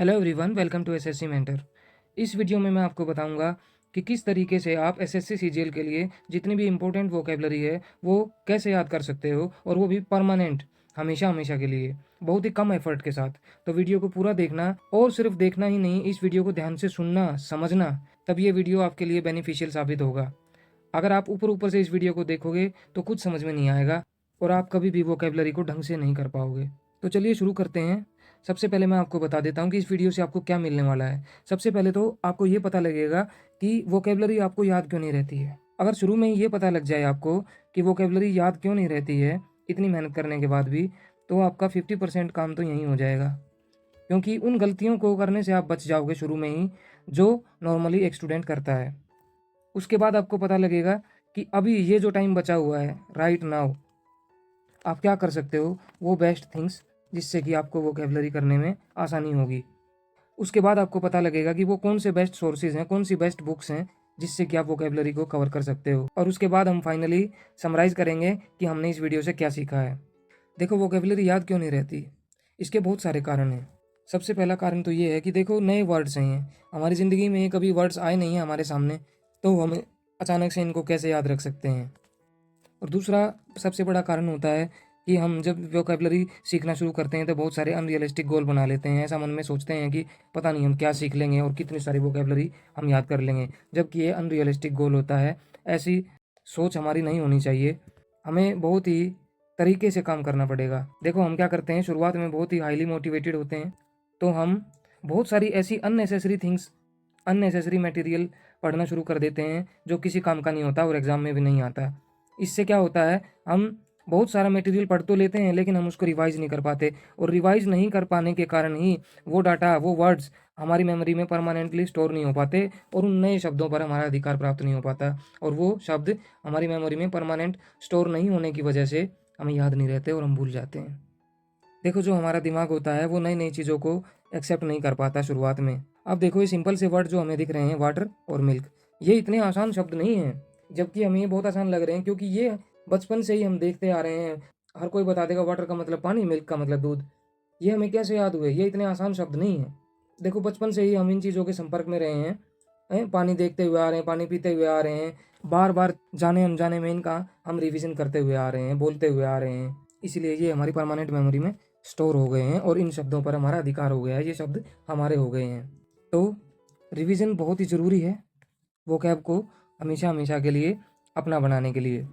Hello everyone, welcome to SSC mentor. इस video में मैं आपको बताऊंगा कि किस तरीके से आप एसएससी सीजीएल के लिए जितनी भी इम्पोर्टेंट वोकेबलरी है वो कैसे याद कर सकते हो, और वो भी परमानेंट, हमेशा हमेशा के लिए, बहुत ही कम एफर्ट के साथ। तो वीडियो को पूरा देखना, और सिर्फ देखना ही नहीं, इस वीडियो को ध्यान से सुनना, समझना, तब ये वीडियो आपके लिए बेनिफिशियल साबित होगा। अगर आप ऊपर ऊपर से इस वीडियो को देखोगे तो कुछ समझ में नहीं आएगा, और आप कभी भी वोकेबलरी को ढंग से नहीं कर पाओगे। तो चलिए शुरू करते हैं। सबसे पहले मैं आपको बता देता हूँ कि इस वीडियो से आपको क्या मिलने वाला है। सबसे पहले तो आपको ये पता लगेगा कि वोकेबलरी आपको याद क्यों नहीं रहती है। अगर शुरू में ही ये पता लग जाए आपको कि वोकेबलरी याद क्यों नहीं रहती है इतनी मेहनत करने के बाद भी, तो आपका 50% काम तो यहीं हो जाएगा। क्योंकि उन गलतियों को करने से आप बच जाओगे शुरू में ही, जो नॉर्मली एक स्टूडेंट करता है। उसके बाद आपको पता लगेगा कि अभी ये जो टाइम बचा हुआ है, राइट नाउ, आप क्या कर सकते हो, वो बेस्ट थिंग्स, जिससे कि आपको वोकेबलरी करने में आसानी होगी। उसके बाद आपको पता लगेगा कि वो कौन से बेस्ट सोर्सेज हैं, कौन सी बेस्ट बुक्स हैं, जिससे कि आप वोकेबलरी को कवर कर सकते हो। और उसके बाद हम फाइनली समराइज करेंगे कि हमने इस वीडियो से क्या सीखा है। देखो, वोकेबलरी याद क्यों नहीं रहती, इसके बहुत सारे कारण हैं। सबसे पहला कारण तो ये है कि देखो, नए वर्ड्स हैं, हमारी ज़िंदगी में कभी वर्ड्स आए नहीं हैं हमारे सामने, तो हम अचानक से इनको कैसे याद रख सकते हैं। और दूसरा सबसे बड़ा कारण होता है कि हम जब वोकेबलरी सीखना शुरू करते हैं तो बहुत सारे अनरियलिस्टिक गोल बना लेते हैं। ऐसा मन में सोचते हैं कि पता नहीं हम क्या सीख लेंगे और कितनी सारी वोकेबलरी हम याद कर लेंगे, जबकि ये अनरियलिस्टिक गोल होता है। ऐसी सोच हमारी नहीं होनी चाहिए। हमें बहुत ही तरीके से काम करना पड़ेगा। देखो, हम क्या करते हैं, शुरुआत में बहुत ही हाईली मोटिवेटेड होते हैं, तो हम बहुत सारी ऐसी अननेसेसरी थिंग्स, अननेसेसरी मटेरियल पढ़ना शुरू कर देते हैं जो किसी काम का नहीं होता और एग्ज़ाम में भी नहीं आता। इससे क्या होता है, हम बहुत सारा मटेरियल पढ़ तो लेते हैं लेकिन हम उसको रिवाइज़ नहीं कर पाते, और रिवाइज़ नहीं कर पाने के कारण ही वो डाटा, वो वर्ड्स हमारी मेमोरी में परमानेंटली स्टोर नहीं हो पाते, और उन नए शब्दों पर हमारा अधिकार प्राप्त नहीं हो पाता, और वो शब्द हमारी मेमोरी में परमानेंट स्टोर नहीं होने की वजह से हमें याद नहीं रहते और हम भूल जाते हैं। देखो, जो हमारा दिमाग होता है वो नई नई चीज़ों को एक्सेप्ट नहीं कर पाता शुरुआत में। अब देखो, ये सिंपल से वर्ड जो हमें दिख रहे हैं, वाटर और मिल्क, ये इतने आसान शब्द नहीं हैं, जबकि हमें ये बहुत आसान लग रहे हैं, क्योंकि ये बचपन से ही हम देखते आ रहे हैं। हर कोई बता देगा वाटर का मतलब पानी, मिल्क का मतलब दूध। ये हमें कैसे याद हुए? ये इतने आसान शब्द नहीं हैं। देखो, बचपन से ही हम इन चीज़ों के संपर्क में रहे हैं, पानी देखते हुए आ रहे हैं, पानी पीते हुए आ रहे हैं, बार बार जाने अनजाने में इनका हम रिविज़न करते हुए आ रहे हैं, बोलते हुए आ रहे हैं। इसलिए ये हमारी परमानेंट मेमोरी में स्टोर हो गए हैं, और इन शब्दों पर हमारा अधिकार हो गया है, ये शब्द हमारे हो गए हैं। तो रिवीजन बहुत ही ज़रूरी है वोकैब को हमेशा हमेशा के लिए अपना बनाने के लिए।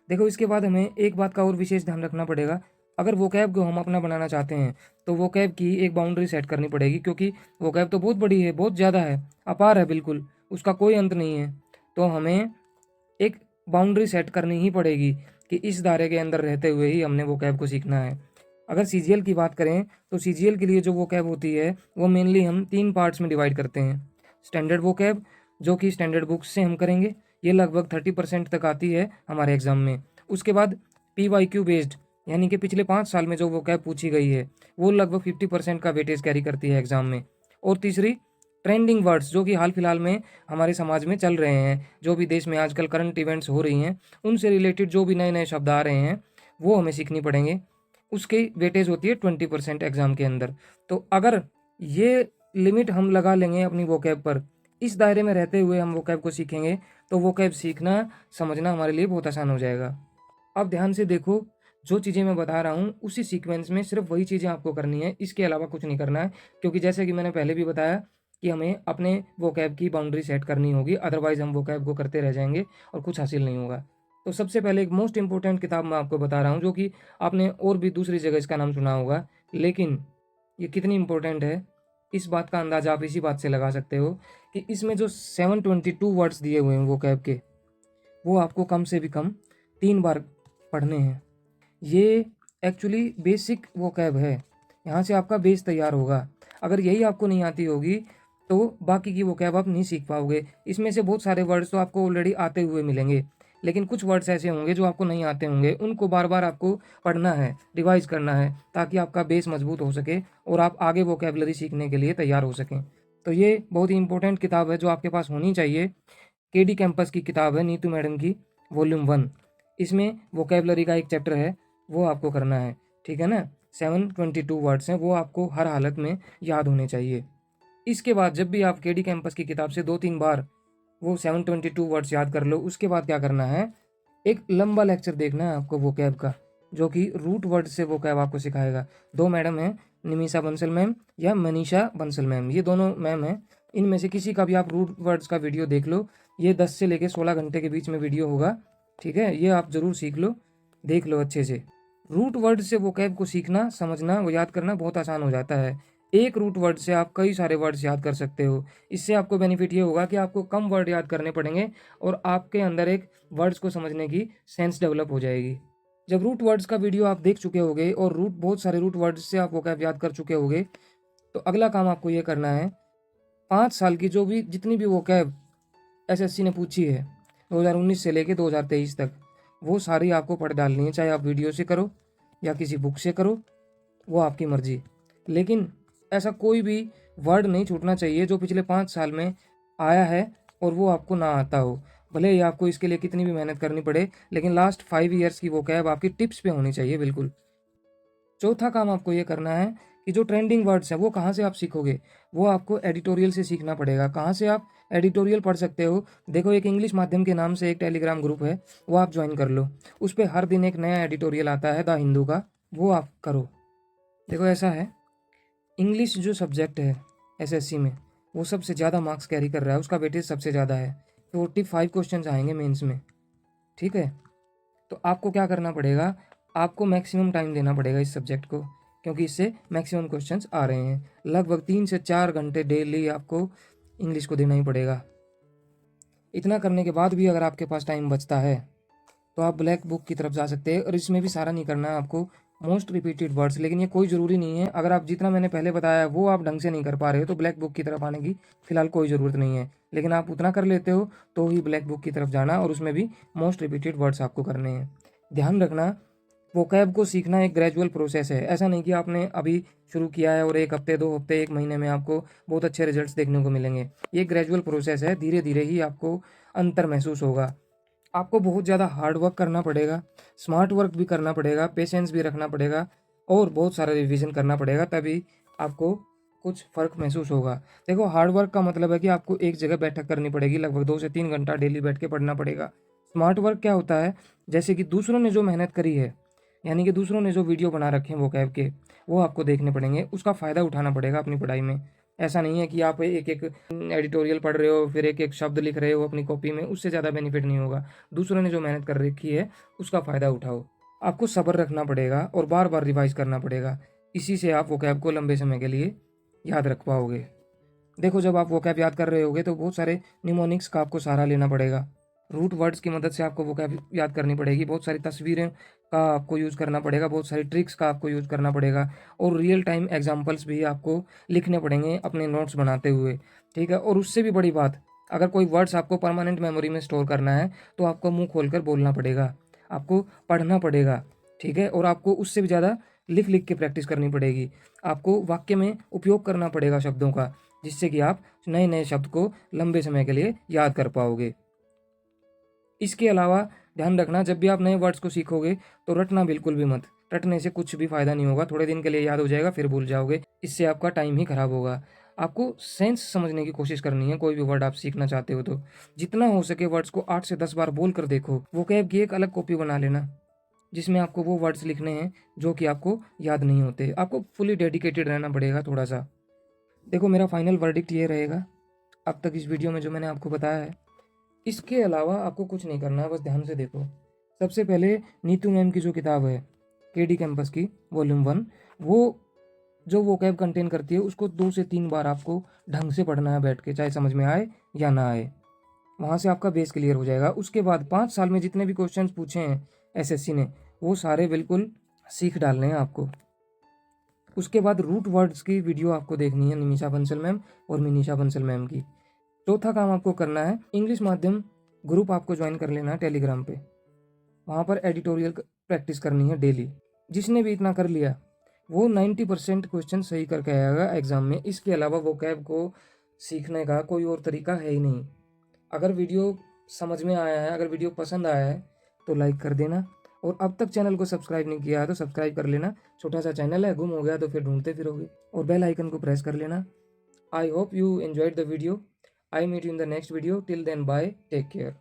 देखो, इसके बाद हमें एक बात का और विशेष ध्यान रखना पड़ेगा। अगर वोकैब को हम अपना बनाना चाहते हैं तो वोकैब की एक बाउंड्री सेट करनी पड़ेगी, क्योंकि वोकैब तो बहुत बड़ी है, बहुत ज़्यादा है, अपार है बिल्कुल, उसका कोई अंत नहीं है। तो हमें एक बाउंड्री सेट करनी ही पड़ेगी कि इस दायरे के अंदर रहते हुए ही हमने वोकैब को सीखना है। अगर सीजीएल की बात करें तो सीजीएल के लिए जो वोकैब होती है वो मेनली हम 3 पार्ट्स में डिवाइड करते हैं। स्टैंडर्ड वोकैब, जो कि स्टैंडर्ड बुक्स से हम करेंगे, ये लगभग 30% तक आती है हमारे एग्ज़ाम में। उसके बाद पीवाईक्यू बेस्ड, यानी कि पिछले 5 साल में जो वोकैब पूछी गई है, वो लगभग 50% का वेटेज कैरी करती है एग्ज़ाम में। और तीसरी, ट्रेंडिंग वर्ड्स, जो कि हाल फिलहाल में हमारे समाज में चल रहे हैं, जो भी देश में आजकल करंट इवेंट्स हो रही हैं, उनसे रिलेटेड जो भी नए नए शब्द आ रहे हैं वो हमें सीखनी पड़ेंगे। उसकी वेटेज होती है 20% एग्ज़ाम के अंदर। तो अगर ये लिमिट हम लगा लेंगे अपनी वोकैब पर, इस दायरे में रहते हुए हम वोकैब को सीखेंगे, तो वोकैब सीखना, समझना हमारे लिए बहुत आसान हो जाएगा। अब ध्यान से देखो, जो चीज़ें मैं बता रहा हूँ उसी सीक्वेंस में सिर्फ वही चीज़ें आपको करनी है, इसके अलावा कुछ नहीं करना है। क्योंकि जैसे कि मैंने पहले भी बताया कि हमें अपने वोकैब की बाउंड्री सेट करनी होगी, अदरवाइज़ हम वोकैब को करते रह जाएंगे और कुछ हासिल नहीं होगा। तो सबसे पहले एक मोस्ट इंपॉर्टेंट किताब मैं आपको बता रहा हूँ, जो कि आपने और भी दूसरी जगह इसका नाम सुना होगा, लेकिन ये कितनी इंपॉर्टेंट है, इस बात का अंदाज़ा आप इसी बात से लगा सकते हो कि इसमें जो 722 वर्ड्स दिए हुए हैं वोकैब के, वो आपको कम से भी कम 3 बार पढ़ने हैं। ये एक्चुअली बेसिक वोकैब है, यहाँ से आपका बेस तैयार होगा। अगर यही आपको नहीं आती होगी तो बाकी की वोकैब आप नहीं सीख पाओगे। इसमें से बहुत सारे वर्ड्स तो आपको ऑलरेडी आते हुए मिलेंगे, लेकिन कुछ वर्ड्स ऐसे होंगे जो आपको नहीं आते होंगे, उनको बार बार आपको पढ़ना है, रिवाइज करना है, ताकि आपका बेस मजबूत हो सके और आप आगे वोकैबलरी सीखने के लिए तैयार हो सकें। तो ये बहुत ही इंपॉर्टेंट किताब है जो आपके पास होनी चाहिए। केडी कैंपस की किताब है, नीतू मैडम की, वॉल्यूम 1। इसमें वोकैबलरी का एक चैप्टर है, वो आपको करना है, ठीक है ना। 722 वर्ड्स हैं, वो आपको हर हालत में याद होने चाहिए। इसके बाद जब भी आप केडी कैंपस की किताब से 2-3 बार वो 722 वर्ड्स याद कर लो, उसके बाद क्या करना है, एक लंबा लेक्चर देखना है आपको वोकैब का, जो कि रूट वर्ड से वोकैब आपको सिखाएगा। 2 मैडम हैं, निमिषा बंसल मैम या मनीषा बंसल मैम, ये दोनों मैम हैं। इनमें से किसी का भी आप रूट वर्ड्स का वीडियो देख लो। ये 10 से लेकर 16 घंटे के बीच में वीडियो होगा, ठीक है। ये आप ज़रूर सीख लो, देख लो अच्छे से। रूट वर्ड से वोकैब को सीखना, समझना, वो याद करना बहुत आसान हो जाता है। एक रूट वर्ड से आप कई सारे वर्ड्स याद कर सकते हो। इससे आपको बेनिफिट ये होगा कि आपको कम वर्ड याद करने पड़ेंगे और आपके अंदर एक वर्ड्स को समझने की सेंस डेवलप हो जाएगी। जब रूट वर्ड्स का वीडियो आप देख चुके होगे और बहुत सारे रूट वर्ड्स से आप वोकैब याद कर चुके होगे, तो अगला काम आपको ये करना है, 5 साल की जितनी भी वोकैब एसएससी ने पूछी है 2019 से लेके 2023 तक, वो सारी आपको पढ़ डालनी है। चाहे आप वीडियो से करो या किसी बुक से करो, वो आपकी मर्जी। लेकिन ऐसा कोई भी वर्ड नहीं छूटना चाहिए जो पिछले 5 साल में आया है और वो आपको ना आता हो। भले ही आपको इसके लिए कितनी भी मेहनत करनी पड़े, लेकिन लास्ट 5 ईयर्स की वोकैब आपकी टिप्स पे होनी चाहिए बिल्कुल। चौथा काम आपको ये करना है कि जो ट्रेंडिंग वर्ड्स हैं वो कहाँ से आप सीखोगे, वो आपको एडिटोरियल से सीखना पड़ेगा। कहाँ से आप एडिटोरियल पढ़ सकते हो, देखो एक इंग्लिश माध्यम के नाम से एक टेलीग्राम ग्रुप है, वो आप ज्वाइन कर लो। उस पर हर दिन एक नया एडिटोरियल आता है द हिंदू का, वो आप करो। देखो ऐसा है, इंग्लिश जो सब्जेक्ट है एसएससी में, वो सबसे ज़्यादा मार्क्स कैरी कर रहा है, उसका वेटेज सबसे ज़्यादा है। 45 क्वेश्चन आएंगे मेंस में, ठीक है। तो आपको क्या करना पड़ेगा, आपको मैक्सिमम टाइम देना पड़ेगा इस सब्जेक्ट को, क्योंकि इससे मैक्सिमम क्वेश्चंस आ रहे हैं। लगभग 3 से 4 घंटे डेली आपको इंग्लिश को देना ही पड़ेगा। इतना करने के बाद भी अगर आपके पास टाइम बचता है तो आप ब्लैक बुक की तरफ जा सकते हैं, और इसमें भी सारा नहीं करना है आपको, मोस्ट रिपीटेड वर्ड्स। लेकिन ये कोई ज़रूरी नहीं है, अगर आप जितना मैंने पहले बताया वो आप ढंग से नहीं कर पा रहे हो तो ब्लैक बुक की तरफ आने की फिलहाल कोई ज़रूरत नहीं है। लेकिन आप उतना कर लेते हो तो ही ब्लैक बुक की तरफ जाना, और उसमें भी मोस्ट रिपीटेड वर्ड्स आपको करने हैं। ध्यान रखना, वोकैब को सीखना एक ग्रेजुअल प्रोसेस है। ऐसा नहीं कि आपने अभी शुरू किया है और 1 हफ्ते 2 हफ्ते 1 महीने में आपको बहुत अच्छे रिजल्ट्स देखने को मिलेंगे। ये ग्रेजुअल प्रोसेस है, धीरे धीरे ही आपको अंतर महसूस होगा। आपको बहुत ज़्यादा हार्ड वर्क करना पड़ेगा, स्मार्ट वर्क भी करना पड़ेगा, पेशेंस भी रखना पड़ेगा और बहुत सारा रिवीजन करना पड़ेगा, तभी आपको कुछ फ़र्क महसूस होगा। देखो हार्ड वर्क का मतलब है कि आपको एक जगह बैठक करनी पड़ेगी, लगभग 2 से 3 घंटा डेली बैठ के पढ़ना पड़ेगा। स्मार्ट वर्क क्या होता है, जैसे कि दूसरों ने जो मेहनत करी है, यानी कि दूसरों ने जो वीडियो बना रखे हैं वोकैब के, वो आपको देखने पड़ेंगे, उसका फ़ायदा उठाना पड़ेगा अपनी पढ़ाई में। ऐसा नहीं है कि आप एक एक एडिटोरियल पढ़ रहे हो फिर एक एक शब्द लिख रहे हो अपनी कॉपी में, उससे ज़्यादा बेनिफिट नहीं होगा। दूसरों ने जो मेहनत कर रखी है उसका फ़ायदा उठाओ। आपको सब्र रखना पड़ेगा और बार बार रिवाइज करना पड़ेगा, इसी से आप वोकैब को लंबे समय के लिए याद रख पाओगे। देखो जब आप वोकैब याद कर रहे होगे तो बहुत सारे निमोनिक्स का आपको सहारा लेना पड़ेगा। रूट वर्ड्स की मदद से आपको वोकैब याद करनी पड़ेगी, बहुत सारी तस्वीरें का आपको यूज़ करना पड़ेगा, बहुत सारी ट्रिक्स का आपको यूज़ करना पड़ेगा, और रियल टाइम एग्जांपल्स भी आपको लिखने पड़ेंगे अपने नोट्स बनाते हुए, ठीक है। और उससे भी बड़ी बात, अगर कोई वर्ड्स आपको परमानेंट मेमोरी में स्टोर करना है तो आपको मुँह खोलकर बोलना पड़ेगा, आपको पढ़ना पड़ेगा, ठीक है। और आपको उससे भी ज़्यादा लिख लिख के प्रैक्टिस करनी पड़ेगी। आपको वाक्य में उपयोग करना पड़ेगा शब्दों का, जिससे कि आप नए नए शब्द को लंबे समय के लिए याद कर पाओगे। इसके अलावा ध्यान रखना, जब भी आप नए वर्ड्स को सीखोगे तो रटना बिल्कुल भी मत। रटने से कुछ भी फ़ायदा नहीं होगा, थोड़े दिन के लिए याद हो जाएगा फिर भूल जाओगे, इससे आपका टाइम ही खराब होगा। आपको सेंस समझने की कोशिश करनी है, कोई भी वर्ड आप सीखना चाहते हो तो जितना हो सके वर्ड्स को 8 से 10 बार बोल कर देखो। वोकैब की एक अलग कॉपी बना लेना, जिसमें आपको वो वर्ड्स लिखने हैं जो कि आपको याद नहीं होते। आपको फुली डेडिकेटेड रहना पड़ेगा थोड़ा सा। देखो मेरा फाइनल वर्डिक्ट ये रहेगा अब तक इस वीडियो में जो मैंने आपको बताया है। इसके अलावा आपको कुछ नहीं करना है, बस ध्यान से देखो। सबसे पहले नीतू मैम की जो किताब है केडी कैंपस की वॉल्यूम 1, वो जो वोकैब कंटेन करती है उसको 2 से 3 बार आपको ढंग से पढ़ना है बैठ के, चाहे समझ में आए या ना आए। वहाँ से आपका बेस क्लियर हो जाएगा। उसके बाद 5 साल में जितने भी क्वेश्चंस पूछे हैं एसएससी ने, वो सारे बिल्कुल सीख डालने हैं आपको। उसके बाद रूट वर्ड्स की वीडियो आपको देखनी है निमिषा बंसल मैम और मिनीषा बंसल मैम की। चौथा काम आपको करना है, इंग्लिश माध्यम ग्रुप आपको ज्वाइन कर लेना है टेलीग्राम पे। वहाँ पर एडिटोरियल प्रैक्टिस करनी है डेली। जिसने भी इतना कर लिया वो 90% क्वेश्चन सही करके आएगा एग्ज़ाम में। इसके अलावा वोकैब को सीखने का कोई और तरीका है ही नहीं। अगर वीडियो समझ में आया है, अगर वीडियो पसंद आया है तो लाइक कर देना, और अब तक चैनल को सब्सक्राइब नहीं किया है तो सब्सक्राइब कर लेना। छोटा सा चैनल है, गुम हो गया तो फिर ढूंढते फिरोगे। और बेल आइकन को प्रेस कर लेना। I hope you enjoyed the video. I meet you in the next video. Till then, bye. Take care.